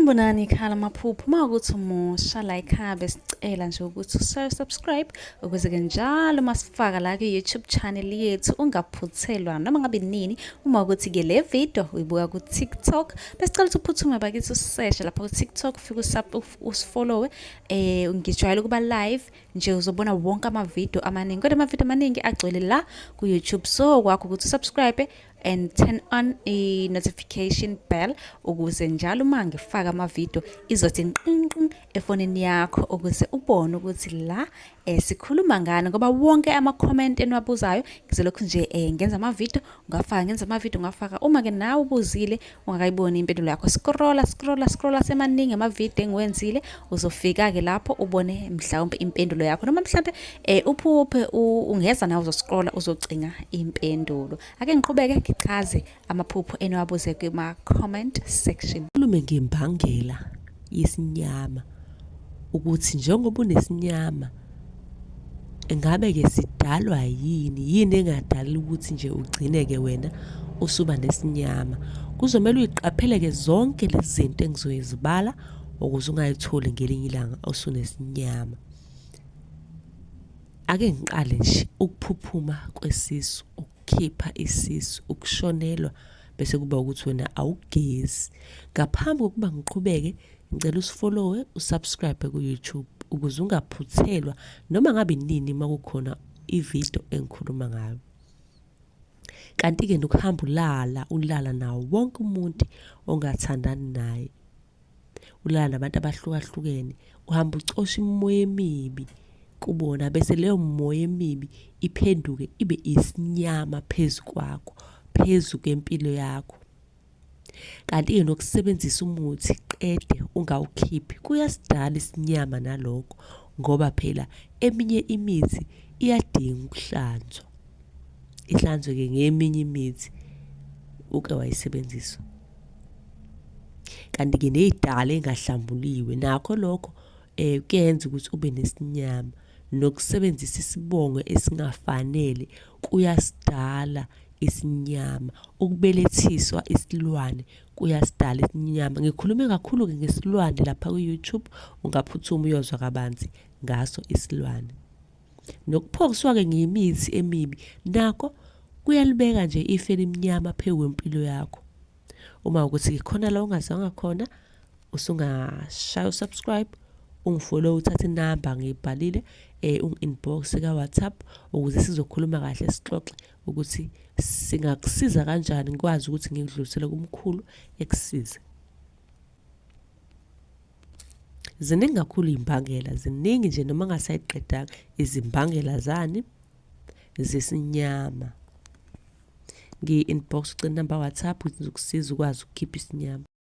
Sanibonani khala maphupho makuthi umusha like habe sicela nje ukuthi subscribe ukuze ke njalo masifaka la ku YouTube channel yethu ungaphuthelwa noma ngabe nini uma ukuthi ke le video uyibuka ku TikTok besicela ukuthi uphuthume bakithi usearch lapha ku TikTok ufike usifollow ngijwayele kuba live nje uzobona wonke ama video amaningi kodwa ama video amaningi agcwele la ku YouTube so kwakho ukuthi subscribe and turn on a notification bell ukuze njalo uma ngifaka ama video izothi nqinqi efonini yakho ukuze ubone ukuthi la sikhuluma ngani ngoba wonke ama comment eniwabuzayo ngizolokhu nje ngenza ama video ngafaka uma ke nawe ubuzile ungakayiboni impendulo yakho scrolla semaningi ama video engiwenzile uzofika ke lapho ubone mhlawumbe impendulo yakho noma mhlawumbe uphuphe ungeza nawe uzoscrolla uzocinga impendulo ake ngiqhubeke ngichaze amaphupho eniwabuze kuma comment section. Khulume ngembangela yesinyama ukuthi njengoba unesinyama engabe ke sidalwa yini engadala ukuthi nje ugcineke wena usuba nesinyama kuzomela uyiqaphele ke zonke lezi zinto engizoyizibala ukuze ungayitholi ngelinye ilanga osunesinyama. Ake ngiqale nje ukuphuphuma kwesisu ukukhipha isisu ukushonelwa bese kuba ukuthi wena awugezi ngaphambi kokuba ngiqhubeke ngicela usifollowe usubscribe ku YouTube ukuze ungaphuthelwa noma ngabe nini makukhona ivideo engikhuluma ngayo. Kanti ke nokuhamba ulala nawo wonke umuntu ongathandani naye ulala nabantu abahlukahlukene uhamba ucosha imimoya emibi kubona bese leyo moya emibi iphenduke ibe isinyama phezukwakho phezu kwempilo yakho. Kanti ke nokusebenzisa umuthi qede ungawukhiphi kuyasidala isinyama nalokho ngoba phela eminye imithi iyadinga ukuhlanzwa ihlanzwe ke ngeminye imithi uke wayisebenzisa. Kanti ke nezidala engahlambuliwe nakho lokho kuyenza ukuthi ube nesinyama nokusebenzisa isibongo esingafanele kuyasidala isinyama ukubelethiswa isilwane kuyasidala isinyama. Ngikhulume kakhulu ke ngesilwane lapha ku YouTube ungaphuthuma uyozwa kabanzi ngaso isilwane. Nokuphokiswa ke ngemithi emibi nakho kuyalibeka nje ife lemnyama phezu kwempilo yakho. Uma ukuthi khona la ungazange khona usungashaya subscribe ungifollow uthathe inamba ngiyibhalile ungi-inbox ka WhatsApp ukuze sizokhuluma kahle sixoxe ukuthi singakusiza kanjani ngikwazi ukuthi ngikudlulisele kumkhulu ekusiza. Ziningi kakhulu imbangela ziningi nje noma ngasayiqedanga izimbangela zani zesinyama ngi-inbox ucela inamba WhatsApp ukuze ukusiza ukwazi ukukhipha isinyama.